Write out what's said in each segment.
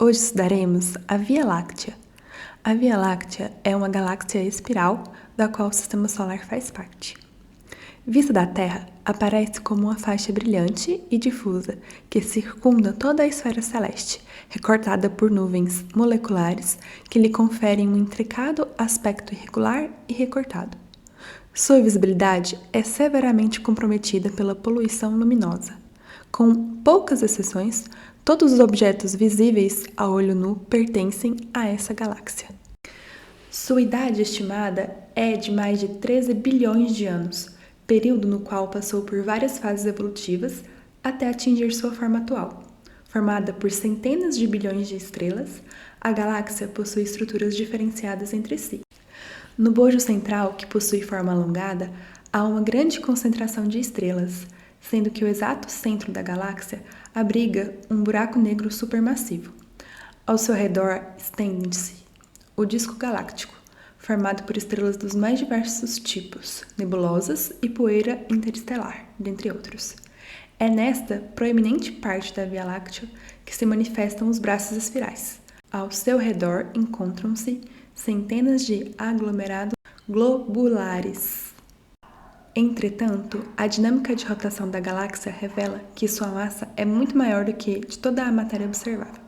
Hoje estudaremos a Via Láctea. A Via Láctea é uma galáxia espiral da qual o Sistema Solar faz parte. Vista da Terra, aparece como uma faixa brilhante e difusa que circunda toda a esfera celeste, recortada por nuvens moleculares que lhe conferem um intricado aspecto irregular e recortado. Sua visibilidade é severamente comprometida pela poluição luminosa. Com poucas exceções, todos os objetos visíveis a olho nu pertencem a essa galáxia. Sua idade estimada é de mais de 13 bilhões de anos, período no qual passou por várias fases evolutivas até atingir sua forma atual. Formada por centenas de bilhões de estrelas, a galáxia possui estruturas diferenciadas entre si. No bojo central, que possui forma alongada, há uma grande concentração de estrelas, sendo que o exato centro da galáxia abriga um buraco negro supermassivo. Ao seu redor estende-se o disco galáctico, formado por estrelas dos mais diversos tipos, nebulosas e poeira interestelar, dentre outros. É nesta proeminente parte da Via Láctea que se manifestam os braços espirais. Ao seu redor encontram-se centenas de aglomerados globulares. Entretanto, a dinâmica de rotação da galáxia revela que sua massa é muito maior do que de toda a matéria observável,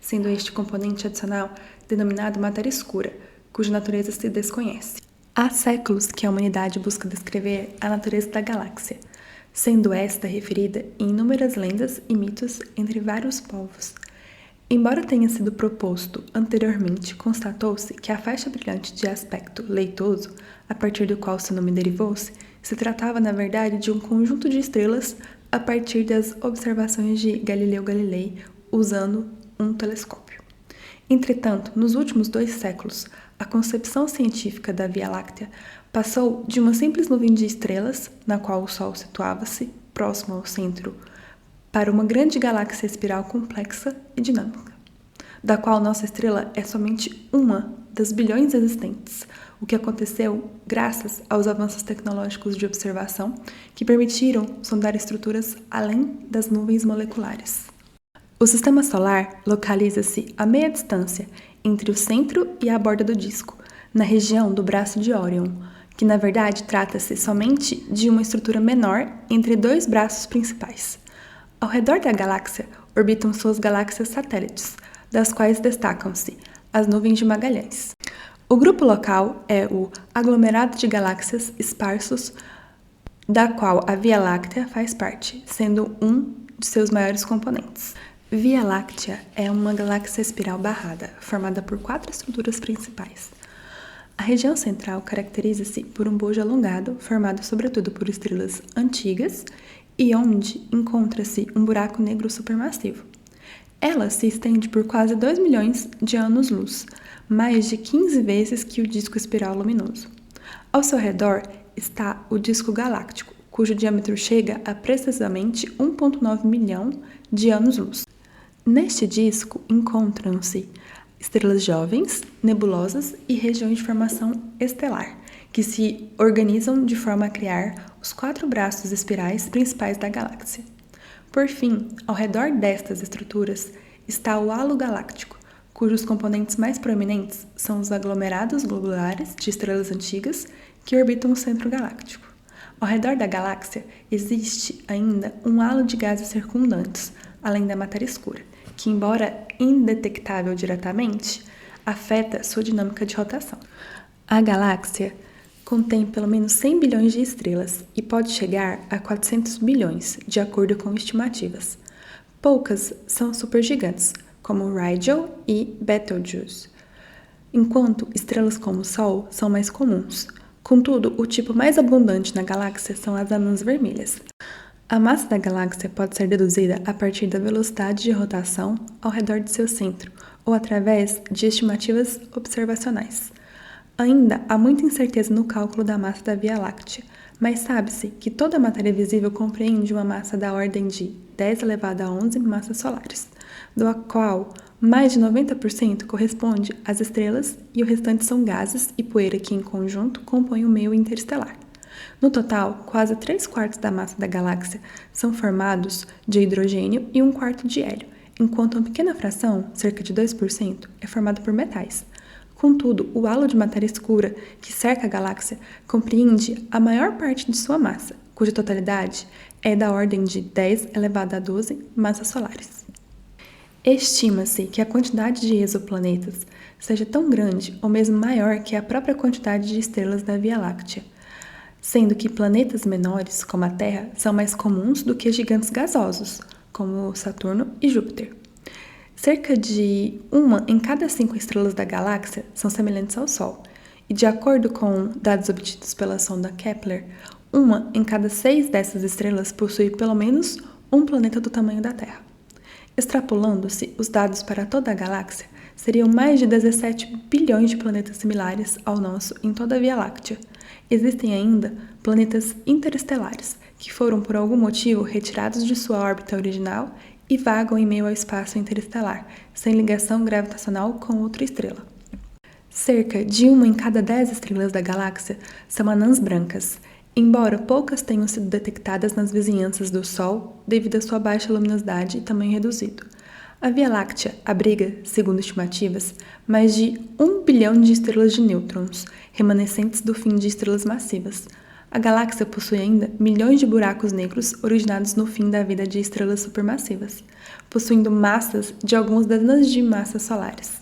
sendo este componente adicional denominado matéria escura, cuja natureza se desconhece. Há séculos que a humanidade busca descrever a natureza da galáxia, sendo esta referida em inúmeras lendas e mitos entre vários povos. Embora tenha sido proposto anteriormente, constatou-se que a faixa brilhante de aspecto leitoso, a partir do qual seu nome derivou-se, se tratava, na verdade, de um conjunto de estrelas a partir das observações de Galileu Galilei usando um telescópio. Entretanto, nos últimos 2 séculos, a concepção científica da Via Láctea passou de uma simples nuvem de estrelas, na qual o Sol situava-se próximo ao centro, para uma grande galáxia espiral complexa e dinâmica, da qual nossa estrela é somente uma das bilhões existentes, o que aconteceu graças aos avanços tecnológicos de observação que permitiram sondar estruturas além das nuvens moleculares. O Sistema Solar localiza-se a meia distância entre o centro e a borda do disco, na região do braço de Órion, que na verdade trata-se somente de uma estrutura menor entre 2 braços principais. Ao redor da galáxia orbitam suas galáxias satélites, das quais destacam-se as nuvens de Magalhães. O grupo local é o aglomerado de galáxias esparsos, da qual a Via Láctea faz parte, sendo um de seus maiores componentes. Via Láctea é uma galáxia espiral barrada, formada por 4 estruturas principais. A região central caracteriza-se por um bojo alongado, formado sobretudo por estrelas antigas, e onde encontra-se um buraco negro supermassivo. Ela se estende por quase 2 milhões de anos-luz, mais de 15 vezes que o disco espiral luminoso. Ao seu redor está o disco galáctico, cujo diâmetro chega a precisamente 1,9 milhão de anos-luz. Neste disco encontram-se estrelas jovens, nebulosas e regiões de formação estelar, que se organizam de forma a criar os 4 braços espirais principais da galáxia. Por fim, ao redor destas estruturas está o halo galáctico, cujos componentes mais proeminentes são os aglomerados globulares de estrelas antigas que orbitam o centro galáctico. Ao redor da galáxia existe ainda um halo de gases circundantes, além da matéria escura, que, embora indetectável diretamente, afeta sua dinâmica de rotação. A galáxia contém pelo menos 100 bilhões de estrelas e pode chegar a 400 bilhões, de acordo com estimativas. Poucas são supergigantes, como Rigel e Betelgeuse, enquanto estrelas como o Sol são mais comuns. Contudo, o tipo mais abundante na galáxia são as anãs vermelhas. A massa da galáxia pode ser deduzida a partir da velocidade de rotação ao redor de seu centro ou através de estimativas observacionais. Ainda há muita incerteza no cálculo da massa da Via Láctea, mas sabe-se que toda a matéria visível compreende uma massa da ordem de 10 elevado a 11 massas solares, do qual mais de 90% corresponde às estrelas e o restante são gases e poeira que, em conjunto, compõem o meio interestelar. No total, quase 3/4 da massa da galáxia são formados de hidrogênio e 1/4 de hélio, enquanto uma pequena fração, cerca de 2%, é formada por metais. Contudo, o halo de matéria escura que cerca a galáxia compreende a maior parte de sua massa, cuja totalidade é da ordem de 10 elevado a 12 massas solares. Estima-se que a quantidade de exoplanetas seja tão grande ou mesmo maior que a própria quantidade de estrelas da Via Láctea, sendo que planetas menores, como a Terra, são mais comuns do que gigantes gasosos, como Saturno e Júpiter. Cerca de 1 em cada 5 estrelas da galáxia são semelhantes ao Sol, e de acordo com dados obtidos pela sonda Kepler, 1 em cada 6 dessas estrelas possui pelo menos um planeta do tamanho da Terra. Extrapolando-se os dados para toda a galáxia, seriam mais de 17 bilhões de planetas similares ao nosso em toda a Via Láctea. Existem ainda planetas interestelares, que foram por algum motivo retirados de sua órbita original e vagam em meio ao espaço interestelar, sem ligação gravitacional com outra estrela. Cerca de 1 em cada 10 estrelas da galáxia são anãs brancas, embora poucas tenham sido detectadas nas vizinhanças do Sol devido à sua baixa luminosidade e tamanho reduzido. A Via Láctea abriga, segundo estimativas, mais de 1 bilhão de estrelas de nêutrons, remanescentes do fim de estrelas massivas. A galáxia possui ainda milhões de buracos negros originados no fim da vida de estrelas supermassivas, possuindo massas de algumas dezenas de massas solares.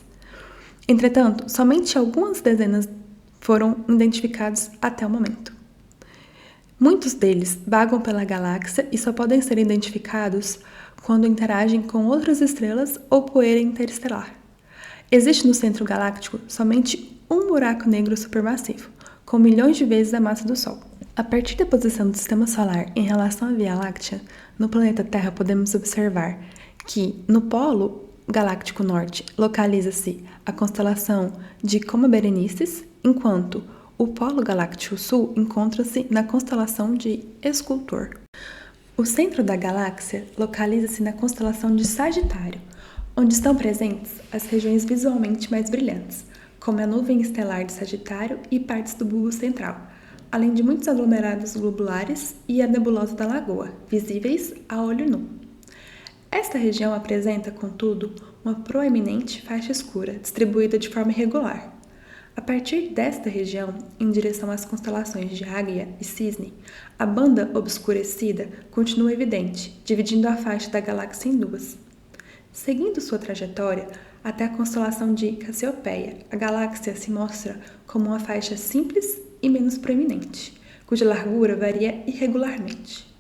Entretanto, somente algumas dezenas foram identificados até o momento. Muitos deles vagam pela galáxia e só podem ser identificados quando interagem com outras estrelas ou poeira interestelar. Existe no centro galáctico somente um buraco negro supermassivo, com milhões de vezes a massa do Sol. A partir da posição do Sistema Solar em relação à Via Láctea, no planeta Terra podemos observar que, no polo galáctico norte, localiza-se a constelação de Coma Berenices, enquanto o polo galáctico sul encontra-se na constelação de Escultor. O centro da galáxia localiza-se na constelação de Sagitário, onde estão presentes as regiões visualmente mais brilhantes, como a nuvem estelar de Sagitário e partes do bulbo central, além de muitos aglomerados globulares e a nebulosa da Lagoa, visíveis a olho nu. Esta região apresenta, contudo, uma proeminente faixa escura, distribuída de forma irregular. A partir desta região, em direção às constelações de Águia e Cisne, a banda obscurecida continua evidente, dividindo a faixa da galáxia em duas. Seguindo sua trajetória até a constelação de Cassiopeia, a galáxia se mostra como uma faixa simples e menos proeminente, cuja largura varia irregularmente.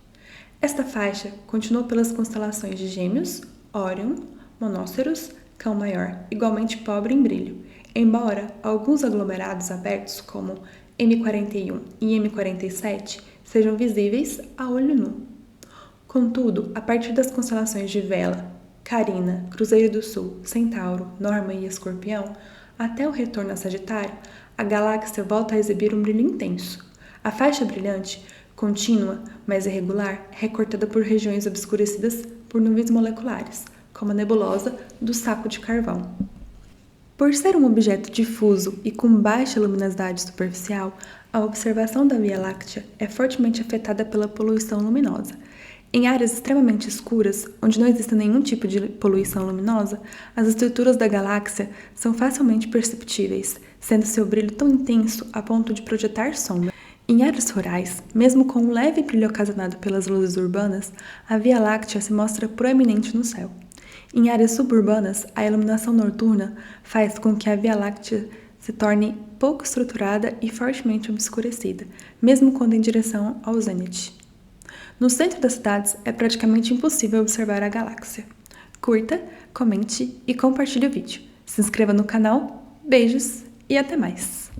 Esta faixa continua pelas constelações de Gêmeos, Órion, Monóceros, Cão Maior, igualmente pobre em brilho, embora alguns aglomerados abertos, como M41 e M47, sejam visíveis a olho nu. Contudo, a partir das constelações de Vela, Carina, Cruzeiro do Sul, Centauro, Norma e Escorpião, até o retorno a Sagitário, a galáxia volta a exibir um brilho intenso. A faixa brilhante, contínua, mas irregular, é recortada por regiões obscurecidas por nuvens moleculares, como a nebulosa do Saco de Carvão. Por ser um objeto difuso e com baixa luminosidade superficial, a observação da Via Láctea é fortemente afetada pela poluição luminosa. Em áreas extremamente escuras, onde não existe nenhum tipo de poluição luminosa, as estruturas da galáxia são facilmente perceptíveis, sendo seu brilho tão intenso a ponto de projetar sombra. Em áreas rurais, mesmo com um leve brilho ocasionado pelas luzes urbanas, a Via Láctea se mostra proeminente no céu. Em áreas suburbanas, a iluminação noturna faz com que a Via Láctea se torne pouco estruturada e fortemente obscurecida, mesmo quando em direção ao zênite. No centro das cidades, é praticamente impossível observar a galáxia. Curta, comente e compartilhe o vídeo. Se inscreva no canal. Beijos e até mais!